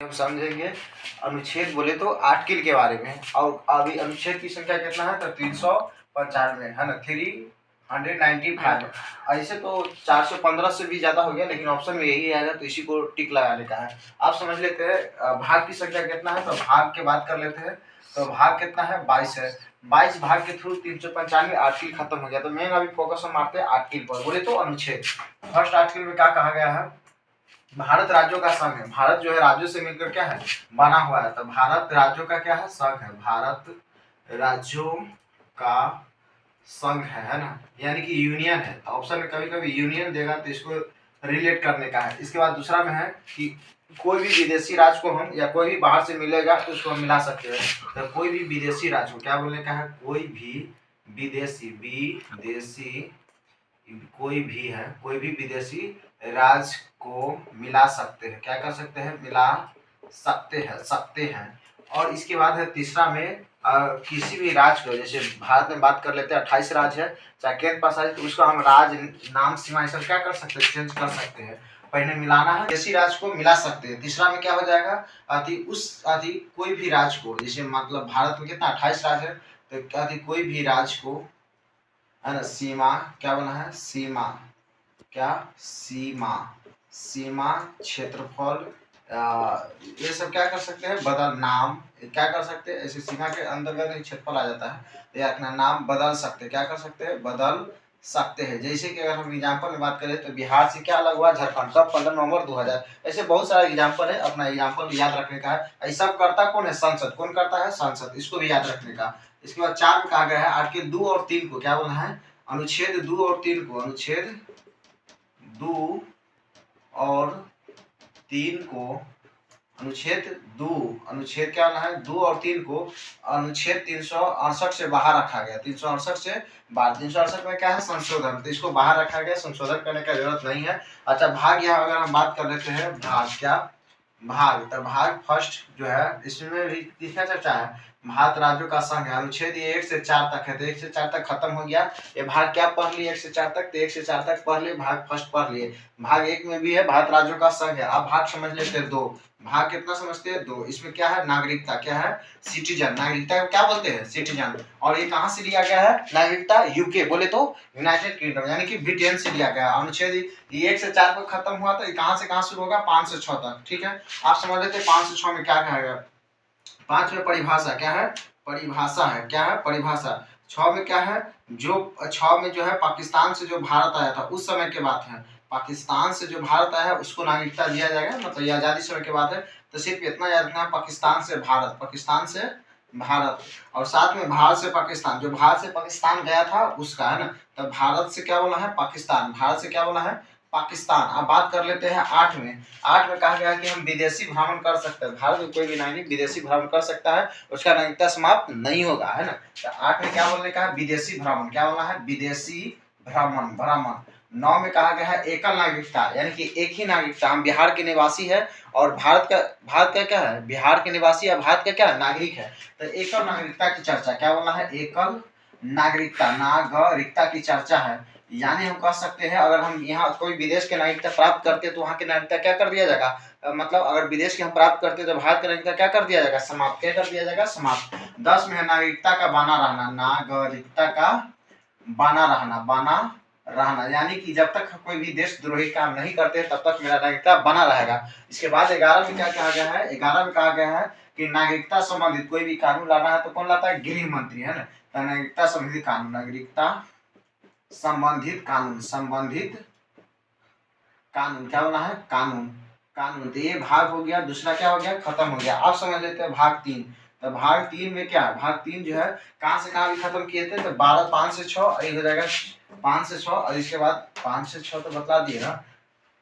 हम समझेंगे अनुच्छेद बोले तो आर्टिकल के बारे में। और अभी अनुच्छेद की संख्या कितना है तो 395 है ना, 395। ऐसे तो 415 से भी ज्यादा हो गया, लेकिन ऑप्शन में यही आएगा तो इसी को टिक लगाने का है। आप समझ लेते हैं भाग की संख्या कितना है, तो भाग के बात कर लेते हैं। तो भाग कितना है, 22 है। 22 भाग के थ्रू 395 आर्टिकल खत्म हो गया। तो मेन अभी फोकस हम मारते हैं आर्टिकल पर, बोले तो अनुच्छेद। फर्स्ट आर्टिकल में क्या कहा गया है, भारत राज्यों का संघ है। भारत जो है राज्यों से मिलकर क्या है, बना हुआ है। तो भारत राज्यों का क्या है, संघ है। भारत राज्यों का संघ है ना, यानी कि यूनियन है। तो ऑप्शन में कभी कभी यूनियन देगा तो इसको रिलेट करने का है। इसके बाद दूसरा में है कि कोई भी विदेशी राज्य को हम या कोई भी बाहर से मिलेगा तो उसको हम मिला सकते हैं। तो कोई भी विदेशी राज्य को क्या बोलने का है, कोई भी विदेशी कोई भी है, कोई भी विदेशी राज्य को मिला सकते हैं। क्या कर सकते हैं, मिला सकते हैं। और इसके बाद है तीसरा में किसी भी राज्य को, जैसे भारत में बात कर लेते हैं 28 राज्य है, चाहे केंद्र पास आए तो उसको हम राज्य नाम सीमा सब क्या कर सकते हैं, चेंज कर सकते हैं। पहले मिलाना है, विदेशी राज्य को मिला सकते हैं। तीसरा में क्या हो जाएगा, कोई भी राज्य को, जैसे मतलब भारत में कितना 28 राज्य है, तो कोई भी राज्य को है ना, सीमा क्या बना है, सीमा क्षेत्रफल, ये सब क्या कर सकते हैं, बदल नाम क्या कर सकते हैं। ऐसे सीमा के अंतर्गत क्षेत्रफल आ जाता है, या अपना नाम बदल सकते हैं। क्या कर सकते हैं, बदल सकते हैं। जैसे कि अगर हम एग्जाम्पल में बात करें तो बिहार से क्या अलग हुआ, झारखंड, कब 15 नवंबर 2000। ऐसे बहुत सारा एग्जाम्पल है, अपना एग्जाम्पल याद रखने का है। ऐसा करता कौन है, संसद। कौन करता है, संसद, इसको भी याद रखने का। इसके बाद 4 में कहा गया है आर्टिकल 2 और 3 को क्या बोलना है, अनुच्छेद 2 और 3 को, अनुच्छेद 2 और 3 को, अनुच्छेद क्या होना है, 2 और 3 को अनुच्छेद 368 से बाहर रखा गया। 368 से बाहर, 368 में क्या है, संशोधन, तो इसको बाहर रखा गया, संशोधन करने का जरूरत नहीं है। अच्छा भाग, यहाँ अगर हम बात कर लेते हैं भाग, क्या भाग, तो भाग फर्स्ट जो है इसमें भी किसका चर्चा है, भारत राज्यों का संघ है। अनुच्छेद ये 1 से 4 तक है, तो 1 से 4 तक खत्म हो गया। ये भाग क्या पढ़ लिए, 1 से 4 तक, तो 1 से 4 तक पढ़ लिए, भाग फर्स्ट पढ़ लिए। भाग 1 में भी है भारत राज्यों का संघ है। अब भाग समझ लेते हैं 2। भाग कितना समझते हैं, 2। इसमें क्या है, नागरिकता, क्या है, सिटीजन। नागरिकता क्या बोलते हैं, सिटीजन। और ये कहां से लिया गया है, नागरिकता यूके बोले तो यूनाइटेड किंगडम यानी कि ब्रिटेन से लिया गया। अनुच्छेद ये 1 से 4 को खत्म हुआ, तो कहां से कहां शुरू होगा, 5 से 6 तक। ठीक है, आप समझ लेते हैं 5 से 6 में क्या कहेगा। 5 में परिभाषा क्या है, परिभाषा है, क्या है, परिभाषा। 6 में क्या है, जो 6 में जो है पाकिस्तान से जो भारत आया था उस समय के बात है। पाकिस्तान से जो भारत आया है उसको नागरिकता दिया जाएगा, मतलब ये आजादी समय के बाद है। तो सिर्फ इतना याद रखना, पाकिस्तान से भारत, पाकिस्तान से भारत। और साथ में भारत से पाकिस्तान, जो भारत से पाकिस्तान गया था उसका है ना। तो भारत से क्या बोला है, पाकिस्तान, भारत से क्या बोला है, पाकिस्तान। अब बात कर लेते हैं 8 में। 8 में कहा गया है कि हम विदेशी भ्रमण कर सकते हैं। भारत में कोई भी नागरिक विदेशी भ्रमण कर सकता है, उसका नागरिकता समाप्त नहीं होगा, है ना। तो 8 में क्या बोलने का है, विदेशी भ्रमण, क्या बोलना है, विदेशी भ्रमण। 9 में कहा गया है एकल नागरिकता, यानी कि एक ही नागरिकता, हम बिहार के निवासी है और भारत का क्या है, बिहार के निवासी या भारत का क्या है, नागरिक है। तो एकल नागरिकता की चर्चा, क्या बोलना है, एकल नागरिकता, नागरिकता की चर्चा है। यानी हम कह सकते हैं अगर हम यहाँ कोई विदेश के नागरिकता प्राप्त करते हैं तो वहाँ की नागरिकता क्या कर दिया जाएगा, मतलब अगर विदेश के हम प्राप्त करते हैं तो भारत की नागरिकता क्या कर दिया जाएगा, समाप्त। क्या कर दिया जाएगा, समाप्त। 10 में है नागरिकता का बना रहना, नागरिकता का बना रहना, यानी कि जब तक कोई भी देशद्रोही काम नहीं करते तब तक मेरा नागरिकता बना रहेगा। इसके बाद 11 में क्या कहा गया है, 11 में कहा गया है कि नागरिकता संबंधित कोई भी कानून लाना है तो कौन लाता है, गृह मंत्री, है ना। तो नागरिकता संबंधित कानून, नागरिकता संबंधित कानून क्या होना है, कानून। तो ये भाग हो गया, दूसरा क्या हो गया, खत्म हो गया। अब समझ लेते हैं भाग 3। तो भाग 3 में क्या है, भाग 3 जो है कहां से कहां भी खत्म किए थे, तो 12, 5 से 6 ये हो जाएगा 5 से 6, और इसके बाद 5 से 6 तो बतला दिए ना,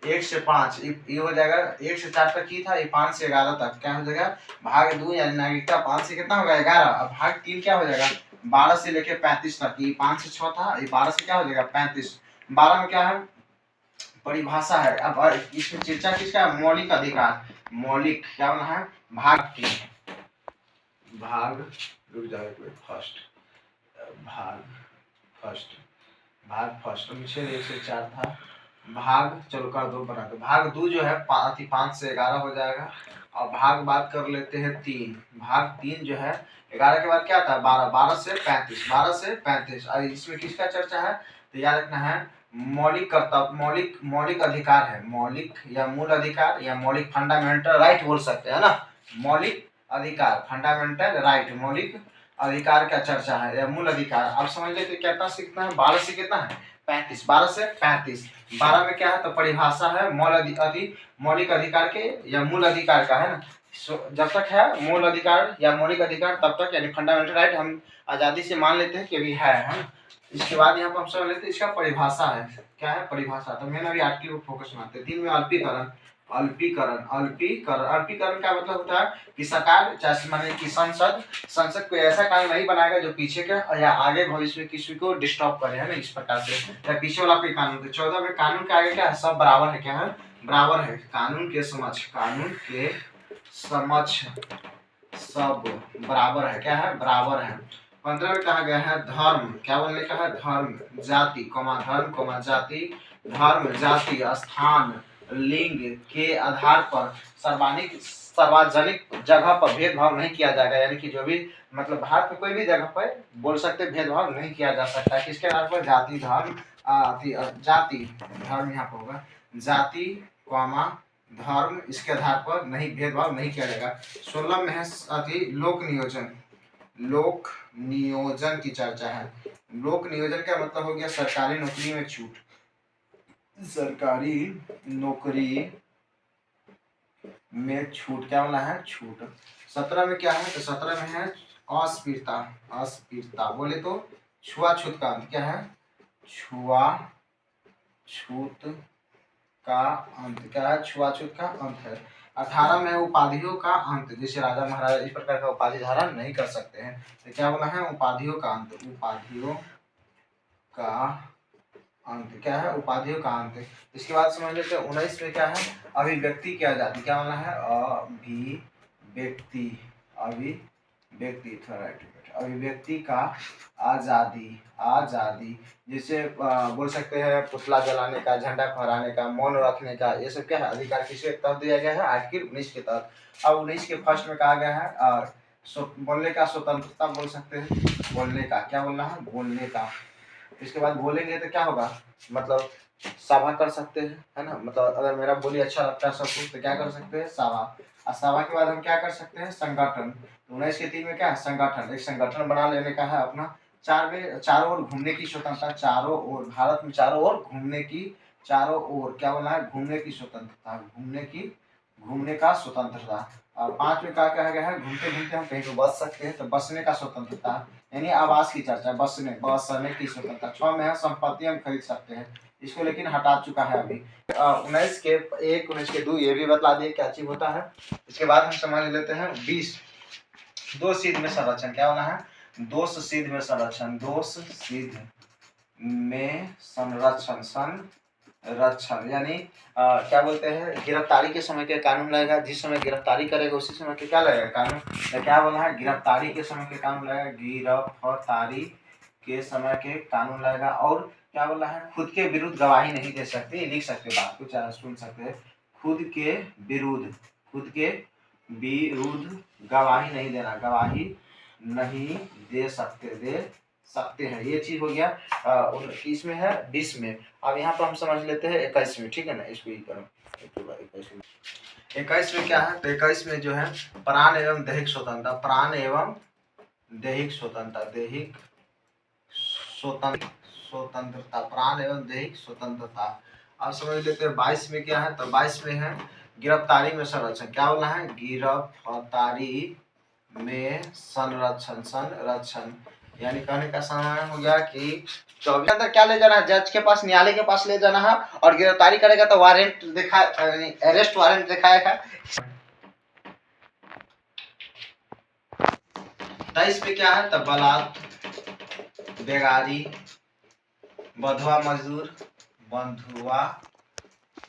1 से 5 ये हो जाएगा। 1 से 4 तक ही था, ये 5 से 11 तक क्या हो जाएगा, भाग 2 यानी नागरिकता 5 से कितना होगा, 11। अब भाग 3 क्या हो जाएगा, 12 से लेके 35 तक। ये 5 से 6 था, ये 12 से क्या हो जाएगा, 35। 12 में क्या है, परिभाषा है। अब इसमें चर्चा किसका, मौलिक अधिकार, मौलिक क्या होना है, भाग 3, भाग रुक जाए फर्स्ट, भाग फर्स्ट अनुच्छेद 1 से 4 था, भाग, चलो कर दो, बना दो। भाग 2 जो है 5 से 11 हो जाएगा। और भाग बात कर लेते हैं 3। भाग 3 जो है 11 के बाद क्या आता है 12, 12 से 35, 12 से 35। और इसमें किसका चर्चा है तो याद रखना है मौलिक कर्तव्य, मौलिक अधिकार है, मौलिक या मूल अधिकार या मौलिक फंडामेंटल राइट बोल सकते हैं ना। मौलिक अधिकार, फंडामेंटल राइट, मौलिक अधिकार का चर्चा है या मूल अधिकार। अब समझ लेते कितना से कितना है, 12 से कितना है 35, 12 से 35। 12 में क्या है तो परिभाषा है मौलिक अधिकार के या मूल अधिकार का, है ना। जब तक है मूल अधिकार या मौलिक अधिकार तब तक यानी फंडामेंटल राइट हम आजादी से मान लेते हैं कि भी है ना। इसके बाद यहाँ पर हम समझ लेते हैं इसका परिभाषा है, क्या है परिभाषा। तो मैंने अभी आर्टिकल को फोकस मानते हैं। 3 में अल्पीकरण, अल्पीकरण का मतलब होता है कि सरकार चाहे माने कि संसद कोई ऐसा कानून नहीं बनाएगा जो पीछे के या आगे भविष्य में किसी को डिस्टर्ब करे, है ना। इस प्रकार से या पीछे वाला कोई कानून। तो 14 में कानून के आगे क्या है सब बराबर है, क्या है बराबर है। कानून के समक्ष सब बराबर है, क्या है बराबर है। 15 में कहा गया है धर्म, क्या बोलने का है धर्म, जाति धर्म जाति, धर्म जाति स्थान लिंग के आधार पर सार्वजनिक जगह पर भेदभाव नहीं किया जाएगा। यानी कि जो भी मतलब भारत में कोई भी जगह पर बोल सकते भेदभाव नहीं किया जा सकता। किसके आधार पर जाति धर्म जाति धर्म यहाँ पर होगा जाति धर्म, इसके आधार पर नहीं भेदभाव नहीं किया जाएगा। 16 में है लोक नियोजन की चर्चा है। लोक नियोजन का मतलब हो गया सरकारी नौकरी में छूट, सरकारी नौकरी में छूट, क्या बोला है छूट। 17 में क्या है तो 17 में है अस्पीरता बोले तो छुआछूत का अंत, क्या है छुआछूत का अंत, क्या है छुआछूत का अंत है। 18 में उपाधियों का अंत, जैसे राजा महाराजा इस प्रकार का उपाधि धारण नहीं कर सकते हैं। तो क्या बोला है उपाधियों का अंत, उपाधियों का अंत, क्या है उपाधियों का अंत। इसके बाद समझ लेते हैं 19 में क्या है अभिव्यक्ति की आजादी, क्या बोला है अभिव्यक्ति का आजादी जैसे बोल सकते हैं पुतला जलाने का, झंडा फहराने का, मौन रखने का, ये सब क्या है अधिकार किसके तहत दिया गया है आर्टिकल 19 के तहत। अब 19 के फर्स्ट में कहा गया है बोलने का स्वतंत्रता बोल सकते हैं, बोलने का, क्या बोलना है बोलने का। इसके बाद बोलेंगे तो क्या होगा मतलब सभा कर सकते हैं, है ना। मतलब अगर मेरा बोली अच्छा लगता है सबको तो क्या कर सकते हैं सभा। और सभा के बाद हम क्या कर सकते हैं संगठन। तो 19 के 3 में क्या है संगठन, एक संगठन बना लेने का है अपना। चारों ओर घूमने की स्वतंत्रता, चारों ओर भारत में चारों ओर घूमने की, चारों ओर क्या बोलना है घूमने की स्वतंत्रता, घूमने का स्वतंत्रता। और 5 में क्या कहा गया है घूमते घूमते हम कहीं पर बस सकते हैं तो बसने का स्वतंत्रता, यानी आवास की चर्चा, बसने की स्वतंत्रता। 6 में है संपत्ति हम खरीद सकते हैं, इसको लेकिन हटा चुका है अभी। 19 के 1 19 के 2 ये भी बतला दिए क्या चीज होता है। इसके बाद हम समझ लेते हैं 20 दो सिद्ध में संरक्षण, क्या होना है दोष सिद्ध में संरक्षण, संरक्षण यानी क्या बोलते हैं गिरफ्तारी के समय के कानून लगेगा, जिस समय गिरफ्तारी करेगा उसी समय के क्या लगेगा कानून। तो क्या बोला है गिरफ्तारी के समय के कानून लगेगा, गिरफ्तारी के समय के कानून लगेगा। और क्या बोला है खुद के विरुद्ध गवाही नहीं दे सकते, लिख सकते बात को चाहे सुन सकते हैं, खुद के विरुद्ध गवाही नहीं देना, गवाही नहीं दे सकते हैं। ये चीज हो गया 21 में है 20 में। अब यहाँ पर हम समझ लेते हैं 21 में, ठीक है ना। इसको ही करो 21 में क्या है तो 21 में जो है प्राण एवं दैहिक स्वतंत्रता, प्राण एवं दैहिक स्वतंत्रता। अब समझ लेते हैं 22 में क्या है तो 22 में है गिरफ्तारी में संरक्षण, क्या बोला है गिरफ्तारी में संरक्षण यानी कहने का समय हो गया कि 24 अंदर क्या ले जाना है जज के पास, न्यायालय के पास ले जाना है और गिरफ्तारी करेगा तो वारंट अरेस्ट वारंट दिखाएगा। 23 पे क्या है तो बलात्, बेगारी, बंधुआ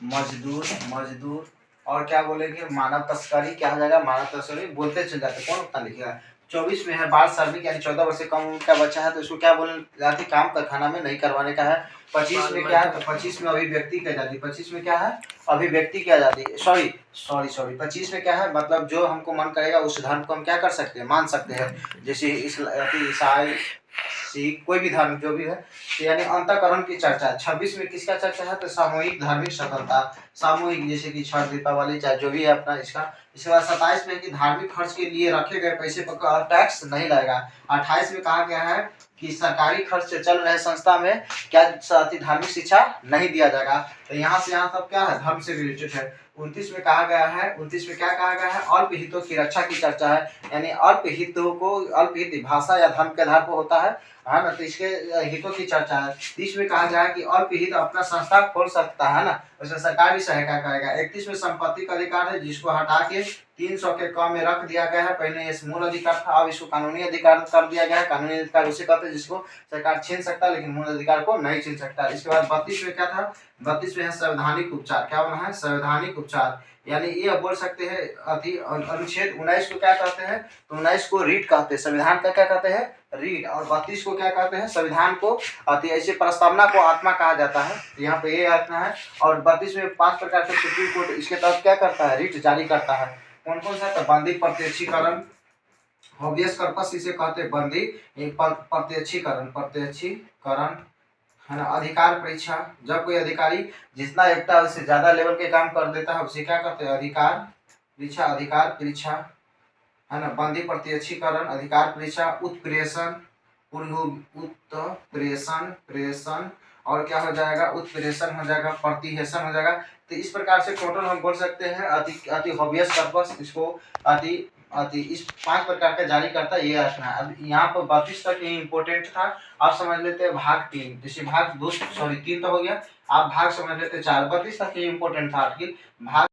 मजदूर और क्या बोलेंगे मानव तस्करी, क्या हो जाएगा मानव तस्करी बोलते चल जाते कौन उतना लिखेगा 24 में है बाल श्रमिक यानी 14 वर्ष से कम उम्र का बच्चा है तो इसको क्या बोले जाती, काम कारखाना में नहीं करवाने का है। 25 में क्या है, तो 25 में अभिव्यक्ति की आजादी, 25 में क्या है, अभिव्यक्ति की आजादी, सॉरी 25 में क्या है, मतलब जो हमको मन करेगा उस धर्म को हम क्या कर सकते हैं, मान सकते हैं, जैसे ईसाई सिख कोई भी धर्म जो भी है, तो यानी अंतःकरण की चर्चा है। 26 में किसका चर्चा है, तो सामूहिक धार्मिक स्वतंत्रता, सामूहिक जैसे कि छठ दीपावली चाहे जो भी है अपना इसका। इसके बाद 27 में कि धार्मिक खर्च के लिए रखे गए पैसे पर टैक्स नहीं लगेगा। 28 में कहा गया है कि सरकारी खर्च से चल रहे संस्था में क्या धार्मिक शिक्षा नहीं दिया जाएगा। तो यहाँ से यहाँ तक क्या है, धर्म से रिलेटेड है। 29 में कहा गया है, 29 में क्या कहा गया है, अल्प हितों की रक्षा की चर्चा है, यानी अल्प हितों को, अल्प हित भाषा या धर्म के आधार पर होता है ना, तो इसके हितों की चर्चा है। 30 में कहा गया है कि अल्प हित अपना संस्था खोल सकता है ना, उसमें सरकार भी सहायता करेगा। 31 में संपत्ति का अधिकार है जिसको हटा के 300 के कम में रख दिया गया है। पहले ये मूल अधिकार था, अब इसको कानूनी अधिकार कर दिया गया है। कानूनी अधिकार उसे कहते हैं जिसको सरकार छीन सकता है लेकिन मूल अधिकार को नहीं छीन सकता। इसके बाद 32 में क्या था, 32 में है संवैधानिक उपचार, क्या बना है, संवैधानिक उपचार, यानी ये बोल सकते हैं अनुच्छेद 19 को क्या कहते हैं, तो 19 को रीट कहते हैं, संविधान का क्या कहते हैं, रीट, और 32 को क्या कहते हैं, संविधान को ऐसे प्रस्तावना को आत्मा कहा जाता है, तो यहाँ पे ये रखना है। और 32 में 5 प्रकार के सुप्रीम कोर्ट इसके तहत क्या करता है, रीट जारी करता है। कौन कौन सा, तो बंदी प्रत्यक्षीकरण, हॉबियस कर्पस इसे कहते हैं बंदी प्रत्यक्षीकरण है ना। अधिकार परीक्षा, जब कोई अधिकारी जितना एकता उससे ज्यादा लेवल के काम कर देता है उसे क्या कहते हैं, अधिकार परीक्षा है ना। बंदी प्रत्यक्षीकरण, अधिकार परीक्षा, उत्प्रेषण, प्रेषण, और क्या हो जाएगा, उत्प्रेषण हो जाएगा, प्रतिहेषण हो जाएगा। तो इस प्रकार से टोटल हम बोल सकते हैं अति हॉबियस पर्पस, इसको अति इस 5 प्रकार का जारी करता है, ये रखना है। अब यहाँ पर 32 तक ये इंपॉर्टेंट था। आप समझ लेते हैं भाग 3, जैसे भाग 2 3 तो हो गया, आप भाग समझ लेते 4, 32 तक ये इंपॉर्टेंट था आर्टिकल। भाग